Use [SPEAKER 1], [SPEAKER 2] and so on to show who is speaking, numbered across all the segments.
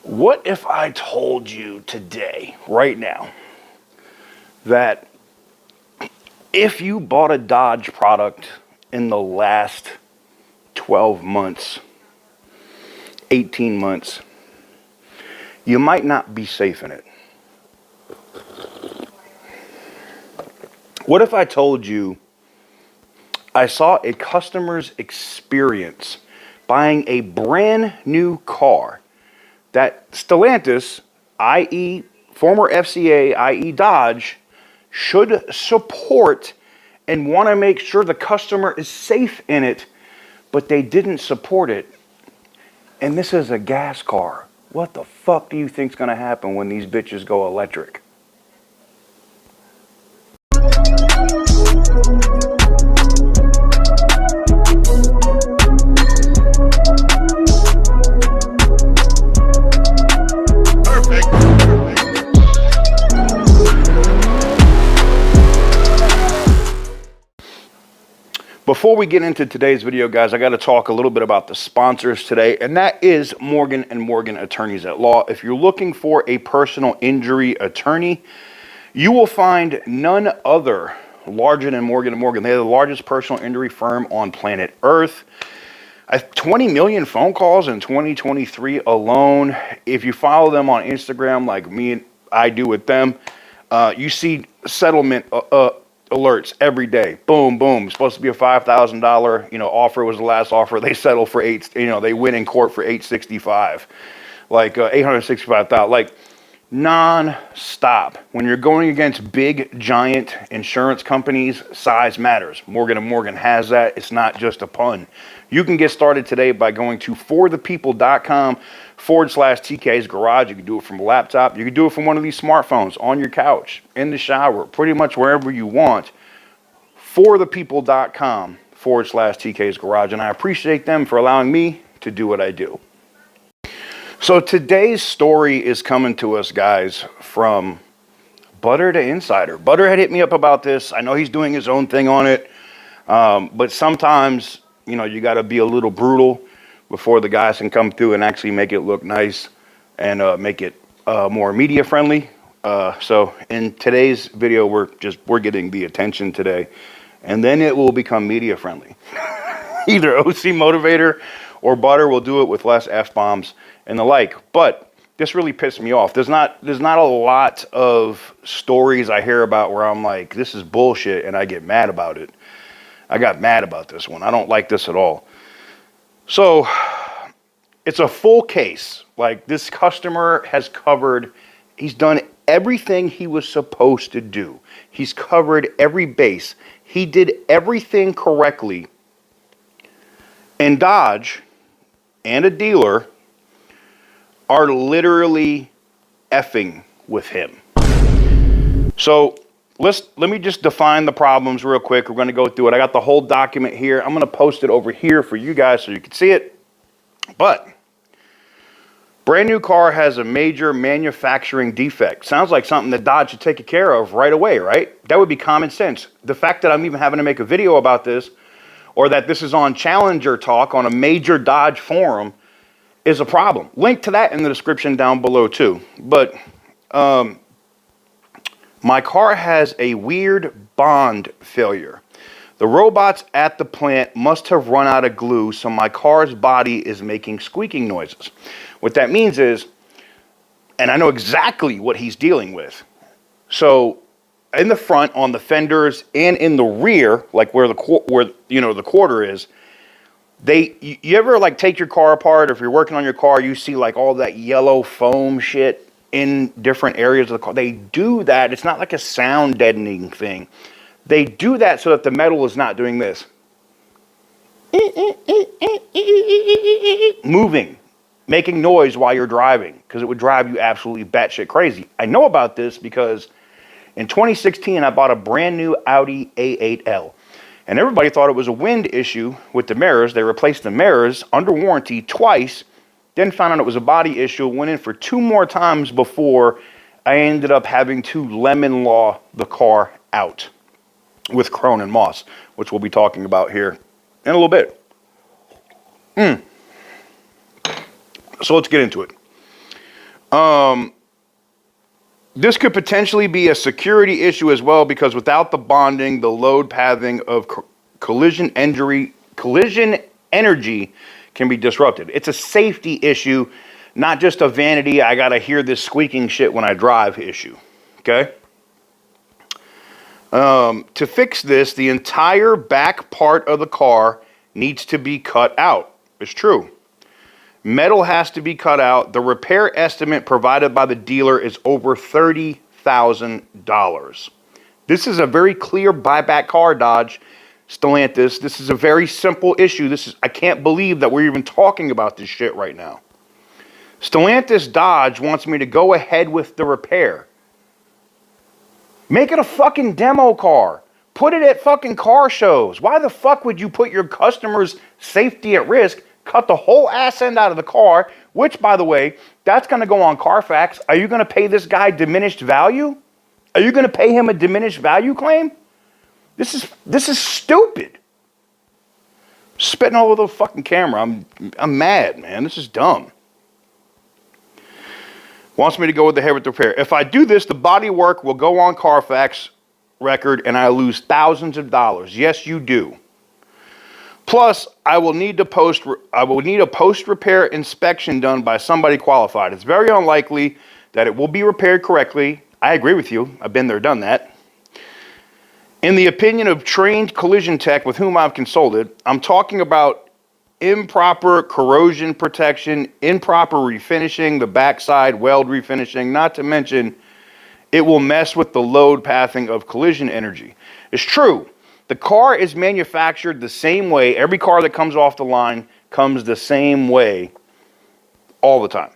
[SPEAKER 1] What if I told you today, right now, that if you bought a Dodge product in the last 12 months, 18 months, you might not be safe in it? What if I told you I saw a customer's experience buying a brand new car that Stellantis, i.e. former FCA, i.e. Dodge, should support and want to make sure the customer is safe in it, but they didn't support it. And this is a gas car. What the fuck do you think's going to happen when these bitches go electric? Before we get into today's video, guys, I got to talk a little bit about the sponsors today, and that is Morgan & Morgan Attorneys at Law. If you're looking for a personal injury attorney, you will find none other larger than Morgan & Morgan. They're the largest personal injury firm on planet Earth. 20 million phone calls in 2023 alone. If you follow them on Instagram like me and I do with them, you see settlement alerts every day. Boom, boom. It's supposed to be a $5,000, offer was the last offer. They settle for they win in court for $865, like $865,000, like non-stop. When you're going against big, giant insurance companies, size matters. Morgan & Morgan has that. It's not just a pun. You can get started today by going to forthepeople.com/TK's Garage. You can do it from a laptop. You can do it from one of these smartphones, on your couch, in the shower, pretty much wherever you want. forthepeople.com/TK's Garage. And I appreciate them for allowing me to do what I do. So today's story is coming to us, guys, from Butter to Insider. Butter had hit me up about this. I know he's doing his own thing on it. But sometimes, you got to be a little brutal before the guys can come through and actually make it look nice and make it more media friendly. So in today's video, we're getting the attention today, and then it will become media friendly. Either OC Motivator or Butter will do it with less F-bombs and the like. But this really pissed me off. There's not a lot of stories I hear about where I'm like, this is bullshit, and I get mad about it. I got mad about this one. I don't like this at all. So it's a full case. Like, this customer has covered, he's done everything he was supposed to do. He's covered every base. He did everything correctly. And Dodge and a dealer are literally effing with him. So let me just define the problems real quick. We're going to go through it. I got the whole document here. I'm going to post it over here for you guys so you can see it. But brand new car has a major manufacturing defect. Sounds like something that Dodge should take care of right away, right? That would be common sense. The fact that I'm even having to make a video about this, or that this is on Challenger Talk on a major Dodge forum, is a problem. Link to that in the description down below too. But my car has a weird bond failure. The robots at the plant must have run out of glue, so my car's body is making squeaking noises. What that means is, and I know exactly what he's dealing with. So in the front, on the fenders, and in the rear, like where the quarter is, you ever like take your car apart, or if you're working on your car, you see like all that yellow foam shit in different areas of the car. They do that. It's not like a sound deadening thing. They do that so that the metal is not doing this. Moving, making noise while you're driving, because it would drive you absolutely batshit crazy. I know about this because in 2016, I bought a brand new Audi A8L. And everybody thought it was a wind issue with the mirrors. They replaced the mirrors under warranty twice, then found out it was a body issue, went in for 2 more times before I ended up having to lemon law the car out with Crone and Moss, which we'll be talking about here in a little bit. So let's get into it. This could potentially be a security issue as well, because without the bonding, the load pathing of collision energy can be disrupted. It's a safety issue, not just a vanity, I gotta hear this squeaking shit when I drive issue. Okay? To fix this, the entire back part of the car needs to be cut out. It's true. Metal has to be cut out. The repair estimate provided by the dealer is over $30,000. This is a very clear buyback car, Dodge, Stellantis. This is a very simple issue. I can't believe that we're even talking about this shit right now. Stellantis Dodge wants me to go ahead with the repair. Make it a fucking demo car. Put it at fucking car shows. Why the fuck would you put your customers' safety at risk? Cut the whole ass end out of the car, which, by the way, that's going to go on Carfax. Are you going to pay this guy diminished value? Are you going to pay him a diminished value claim? This is stupid. Spitting all over the fucking camera. I'm mad, man. This is dumb. Wants me to go ahead with the repair. If I do this, the body work will go on Carfax record and I lose thousands of dollars. Yes, you do. Plus, I will need a post-repair inspection done by somebody qualified. It's very unlikely that it will be repaired correctly. I agree with you. I've been there, done that. In the opinion of trained collision tech with whom I've consulted, I'm talking about improper corrosion protection, improper refinishing, the backside weld refinishing, not to mention it will mess with the load pathing of collision energy. It's true. The car is manufactured the same way. Every car that comes off the line comes the same way all the time.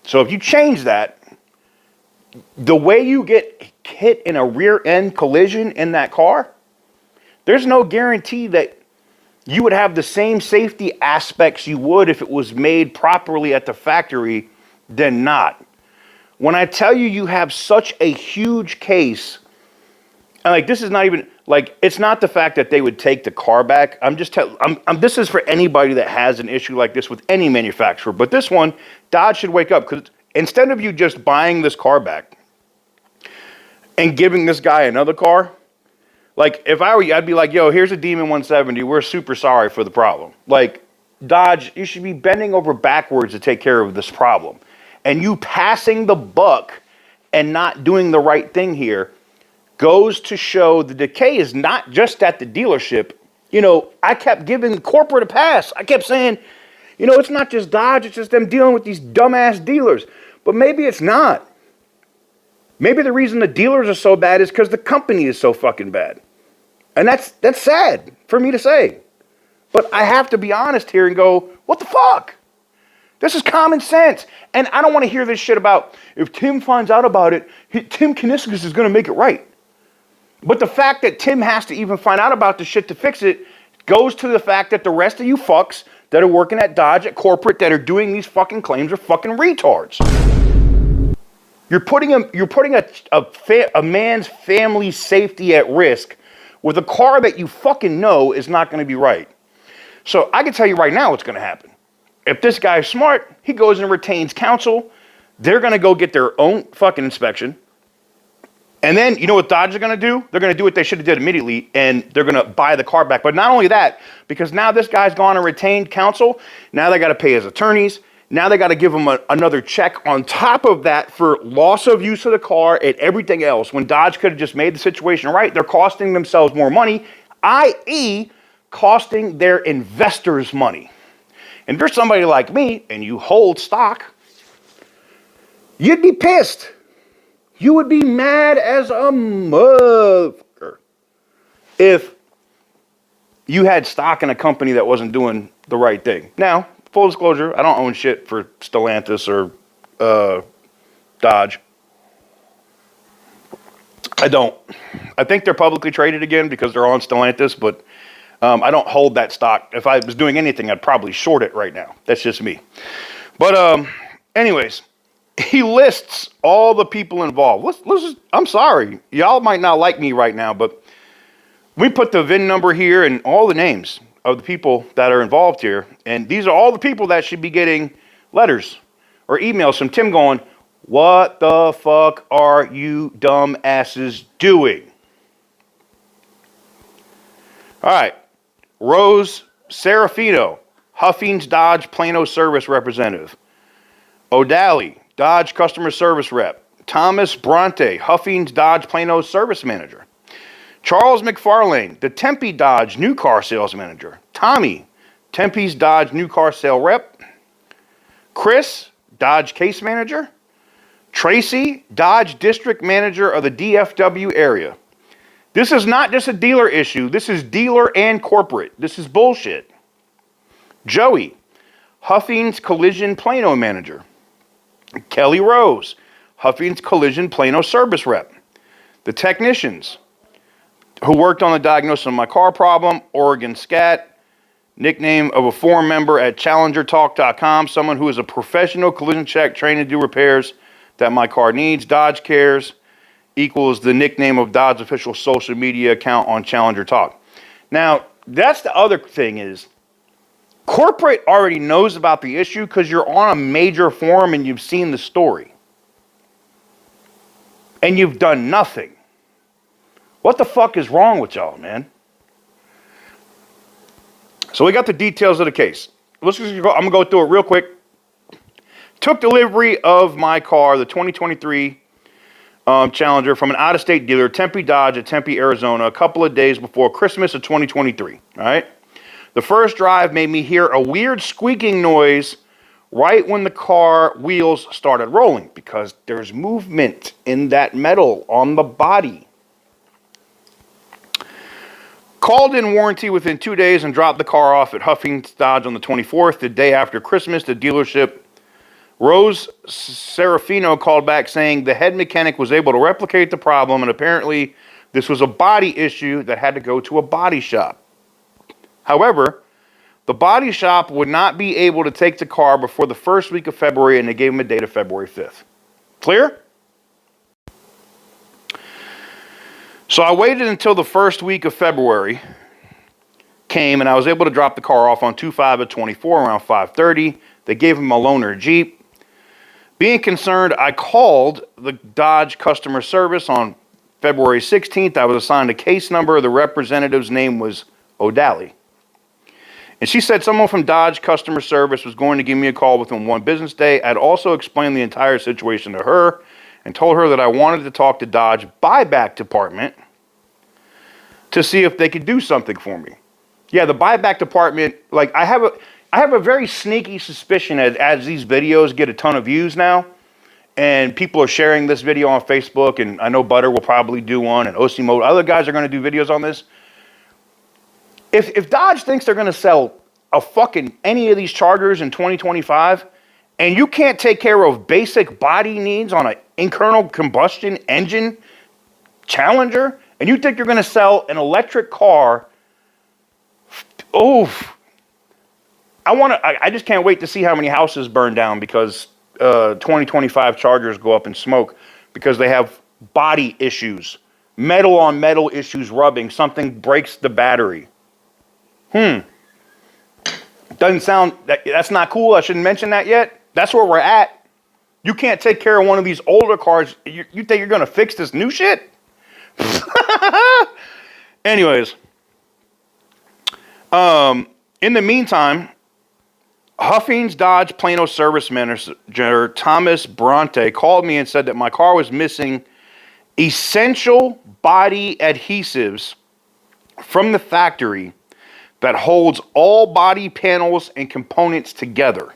[SPEAKER 1] So if you change that, the way you get hit in a rear end collision in that car, there's no guarantee that you would have the same safety aspects you would if it was made properly at the factory than not. When I tell you you have such a huge case, and like this is not even like, it's not the fact that they would take the car back. This is for anybody that has an issue like this with any manufacturer. But this one, Dodge should wake up, because instead of you just buying this car back and giving this guy another car, like if I were you, I'd be like, yo, here's a Demon 170. We're super sorry for the problem. Like, Dodge, you should be bending over backwards to take care of this problem. And you passing the buck and not doing the right thing here goes to show the decay is not just at the dealership. You know, I kept giving corporate a pass. I kept saying, you know, it's not just Dodge, it's just them dealing with these dumbass dealers. But maybe it's not. Maybe the reason the dealers are so bad is because the company is so fucking bad. And that's sad for me to say. But I have to be honest here and go, what the fuck? This is common sense. And I don't want to hear this shit about, if Tim finds out about it, Tim Kuniskis is going to make it right. But the fact that Tim has to even find out about the shit to fix it goes to the fact that the rest of you fucks that are working at Dodge, at corporate, that are doing these fucking claims are fucking retards. You're putting a man's family safety at risk with a car that you fucking know is not going to be right. So I can tell you right now what's going to happen. If this guy's smart, he goes and retains counsel. They're going to go get their own fucking inspection. And then, you know what Dodge is going to do? They're going to do what they should have did immediately, and they're going to buy the car back. But not only that, because now this guy's gone and retained counsel, now they got to pay his attorneys. Now they got to give him another check on top of that for loss of use of the car and everything else. When Dodge could have just made the situation right, they're costing themselves more money, i.e. costing their investors money. And if you're somebody like me and you hold stock, you'd be pissed. You would be mad as a motherfucker if you had stock in a company that wasn't doing the right thing. Now, full disclosure, I don't own shit for Stellantis or Dodge. I don't. I think they're publicly traded again because they're on Stellantis, but I don't hold that stock. If I was doing anything, I'd probably short it right now. That's just me. But anyways, he lists all the people involved. Let's just, I'm sorry. Y'all might not like me right now, but we put the VIN number here and all the names of the people that are involved here. And these are all the people that should be getting letters or emails from Tim going, what the fuck are you dumb asses doing? All right. Rose Serafino, Huffing's Dodge Plano Service Representative. O'Daly, Dodge Customer Service Rep. Thomas Bronte, Huffing's Dodge Plano Service Manager. Charles McFarlane, the Tempe Dodge New Car Sales Manager. Tommy, Tempe's Dodge New Car Sale Rep. Chris, Dodge Case Manager. Tracy, Dodge District Manager of the DFW area. This is not just a dealer issue. This is dealer and corporate. This is bullshit. Joey, Huffing's Collision Plano Manager. Kelly Rose, Huffing's Collision Plano Service Rep. The technicians who worked on the diagnosis of my car problem, Oregon Scat, nickname of a forum member at challengertalk.com, someone who is a professional collision check trained to do repairs that my car needs. Dodge Cares equals the nickname of Dodge official social media account on Challenger Talk. Now, that's the other thing is, corporate already knows about the issue because you're on a major forum and you've seen the story. And you've done nothing. What the fuck is wrong with y'all, man? So we got the details of the case. I'm going to go through it real quick. Took delivery of my car, the 2023 Challenger, from an out-of-state dealer, Tempe Dodge at Tempe, Arizona, a couple of days before Christmas of 2023. All right? The first drive made me hear a weird squeaking noise right when the car wheels started rolling because there's movement in that metal on the body. Called in warranty within 2 days and dropped the car off at Huffing's Dodge on the 24th, the day after Christmas. The dealership, Rose Serafino, called back saying the head mechanic was able to replicate the problem and apparently this was a body issue that had to go to a body shop. However, the body shop would not be able to take the car before the first week of February and they gave him a date of February 5th. Clear? So I waited until the first week of February came and I was able to drop the car off on 2/5 of 24 around 5:30. They gave him a loaner Jeep. Being concerned, I called the Dodge customer service on February 16th. I was assigned a case number. The representative's name was O'Daly. And she said someone from Dodge customer service was going to give me a call within one business day. I'd also explained the entire situation to her and told her that I wanted to talk to Dodge buyback department to see if they could do something for me. Yeah, the buyback department, like I have a very sneaky suspicion as these videos get a ton of views now, and people are sharing this video on Facebook, and I know Butter will probably do one, and OC Mode, other guys are going to do videos on this. If Dodge thinks they're going to sell any of these Chargers in 2025, and you can't take care of basic body needs on an internal combustion engine Challenger, and you think you're going to sell an electric car, I just can't wait to see how many houses burn down because 2025 Chargers go up in smoke because they have body issues, metal on metal issues rubbing, something breaks the battery. Doesn't sound, that's not cool. I shouldn't mention that yet. That's where we're at. You can't take care of one of these older cars. You think you're going to fix this new shit? Anyways, in the meantime, Huffing's Dodge Plano Service Manager Thomas Bronte called me and said that my car was missing essential body adhesives from the factory that holds all body panels and components together.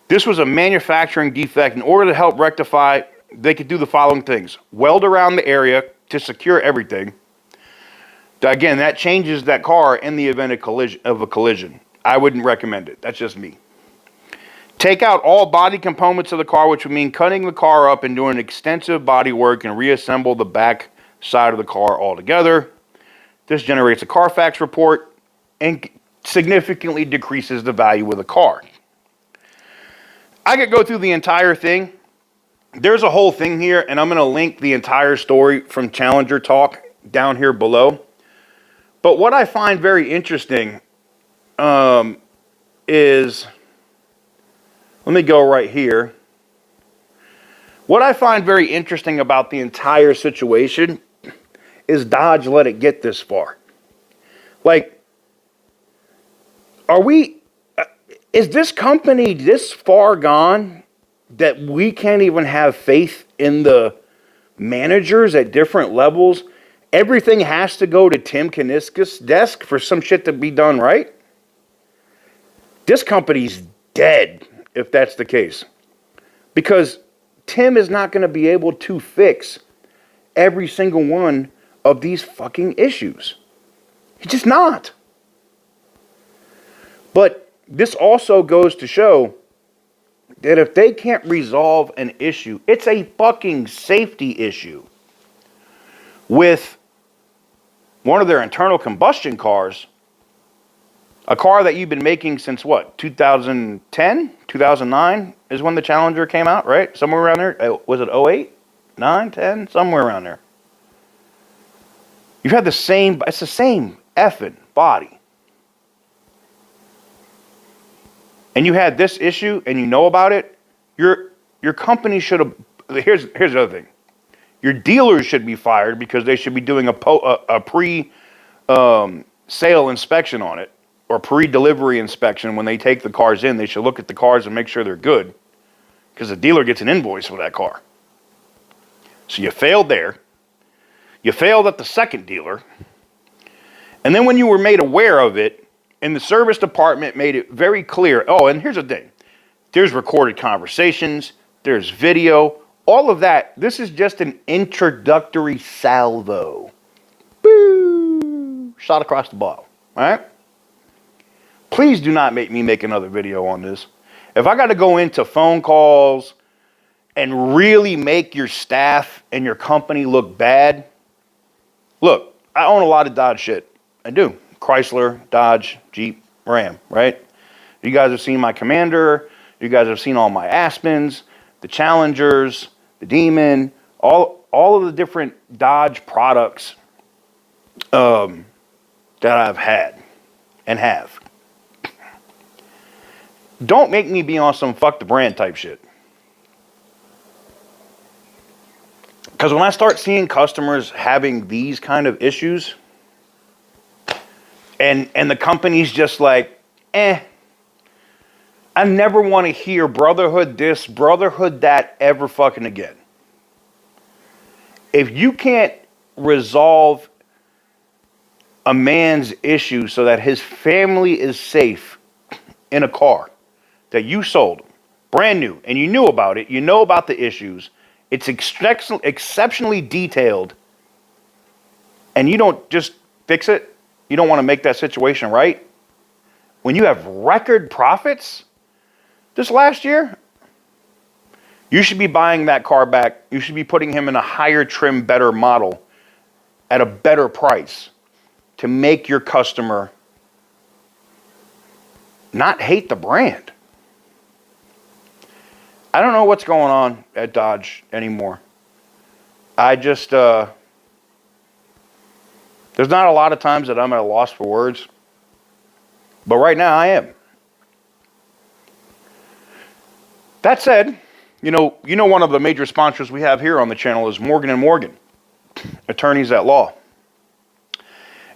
[SPEAKER 1] This was a manufacturing defect. In order to help rectify, they could do the following things: weld around the area to secure everything. Again, that changes that car in the event of a collision. I wouldn't recommend it. That's just me. Take out all body components of the car, which would mean cutting the car up and doing extensive body work and reassemble the back side of the car altogether. This generates a Carfax report and significantly decreases the value of the car. I could go through the entire thing. There's a whole thing here, and I'm going to link the entire story from Challenger Talk down here below. But what I find very interesting is, let Let me go right here. What I find very interesting about the entire situation is Dodge let it get this far. Like, is this company this far gone that we can't even have faith in the managers at different levels? Everything has to go to Tim Kaniska's desk for some shit to be done right? This company's dead if that's the case. Because Tim is not going to be able to fix every single one of these fucking issues. He's just not. But this also goes to show that if they can't resolve an issue, it's a fucking safety issue with one of their internal combustion cars, a car that you've been making since what, 2010, 2009 is when the Challenger came out, right? Somewhere around there. Was it 08, 9, 10? Somewhere around there. You've had it's the same effing body. And you had this issue and you know about it, your company should have, here's the other thing. Your dealers should be fired because they should be doing a pre-sale inspection on it, or pre-delivery inspection. When they take the cars in, they should look at the cars and make sure they're good, because the dealer gets an invoice for that car. So you failed there. You failed at the second dealer. And then when you were made aware of it, and the service department made it very clear. Oh, and here's the thing. There's recorded conversations. There's video. All of that. This is just an introductory salvo. Boo! Shot across the bow. All right? Please do not make me make another video on this. If I got to go into phone calls and really make your staff and your company look bad. Look, I own a lot of Dodge shit. I do. Chrysler, Dodge, Jeep, Ram, right? You guys have seen my Commander. You guys have seen all my Aspens, the Challengers, the Demon, all of the different Dodge products that I've had and have. Don't make me be on some fuck the brand type shit. Because when I start seeing customers having these kind of issues, and the company's just like, I never want to hear brotherhood this, brotherhood that ever fucking again. If you can't resolve a man's issue so that his family is safe in a car that you sold him, brand new, and you knew about it, you know about the issues, it's exceptionally detailed, and you don't just fix it, you don't want to make that situation right, when you have record profits this last year, you should be buying that car back. You should be putting him in a higher trim, better model at a better price to make your customer not hate the brand. I don't know what's going on at Dodge anymore. I just, there's not a lot of times that I'm at a loss for words, but right now I am. That said, you know one of the major sponsors we have here on the channel is Morgan & Morgan, attorneys at law.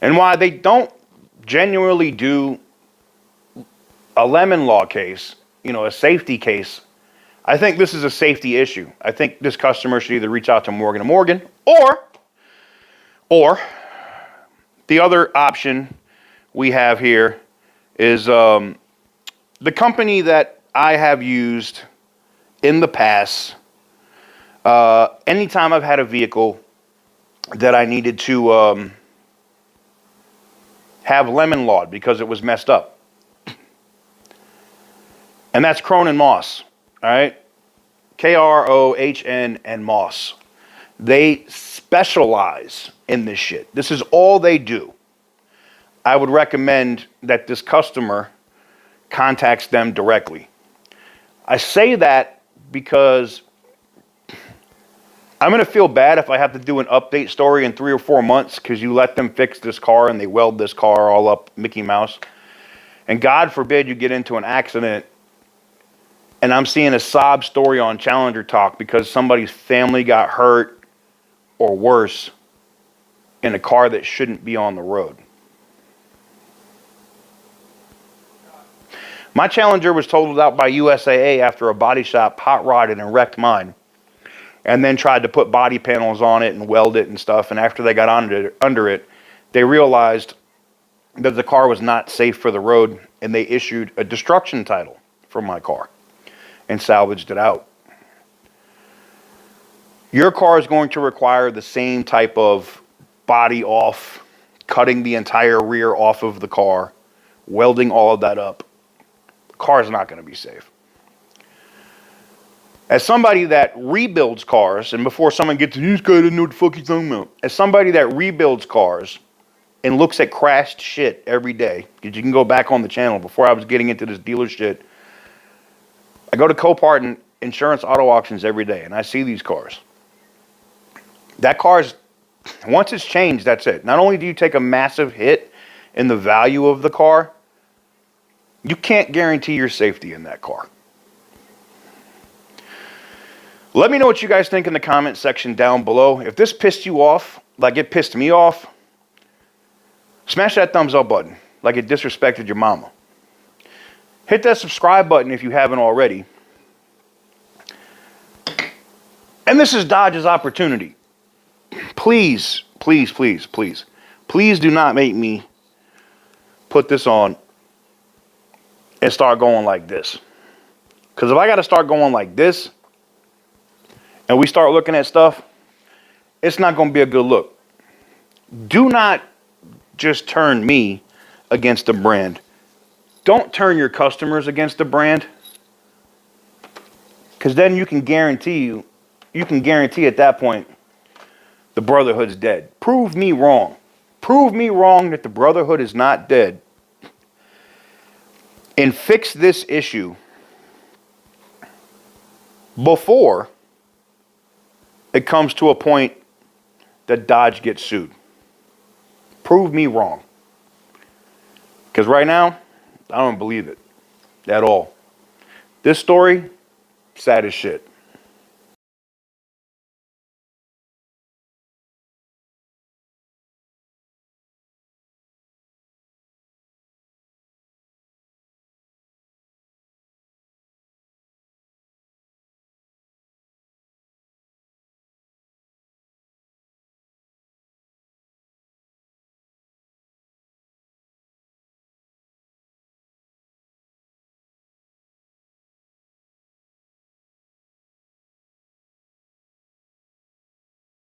[SPEAKER 1] And while they don't genuinely do a lemon law case, a safety case, I think this is a safety issue. I think this customer should either reach out to Morgan & Morgan or the other option we have here is the company that I have used in the past. Anytime I've had a vehicle that I needed to have lemon lawed because it was messed up. And that's Krohn & Moss. All right, Krohn and Moss. They specialize in this shit. This is all they do. I would recommend that this customer contacts them directly. I say that because I'm going to feel bad if I have to do an update story in 3 or 4 months because you let them fix this car and they weld this car all up Mickey Mouse. And God forbid you get into an accident And I'm seeing a sob story on Challenger Talk because somebody's family got hurt or worse in a car that shouldn't be on the road. My Challenger was totaled out by USAA after a body shop hot rodded and wrecked mine, and then tried to put body panels on it and weld it and stuff. And after they got under it, they realized that the car was not safe for the road, and they issued a destruction title for my car and salvaged it out. Your car is going to require the same type of body off, cutting the entire rear off of the car, welding all of that up. The car is not going to be safe. As somebody that rebuilds cars, and before someone gets, this guy doesn't know what the fuck he's talking about. As somebody that rebuilds cars and looks at crashed shit every day, because you can go back on the channel before I was getting into this dealer shit, I go to Copart and insurance auto auctions every day, and I see these cars. That car's, once it's changed, that's it. Not only do you take a massive hit in the value of the car, you can't guarantee your safety in that car. Let me know what you guys think in the comment section down below. If this pissed you off, like it pissed me off, smash that thumbs up button, like it disrespected your mama. Hit that subscribe button if you haven't already. And this is Dodge's opportunity. Please, please, please, please, please do not make me put this on and start going like this. Because if I got to start going like this and we start looking at stuff, it's not going to be a good look. Do not just turn me against the brand. Don't turn your customers against the brand, because then you can guarantee at that point the brotherhood's dead. Prove me wrong. Prove me wrong that the brotherhood is not dead, and fix this issue before it comes to a point that Dodge gets sued. Prove me wrong, because right now I don't believe it at all. This story, sad as shit.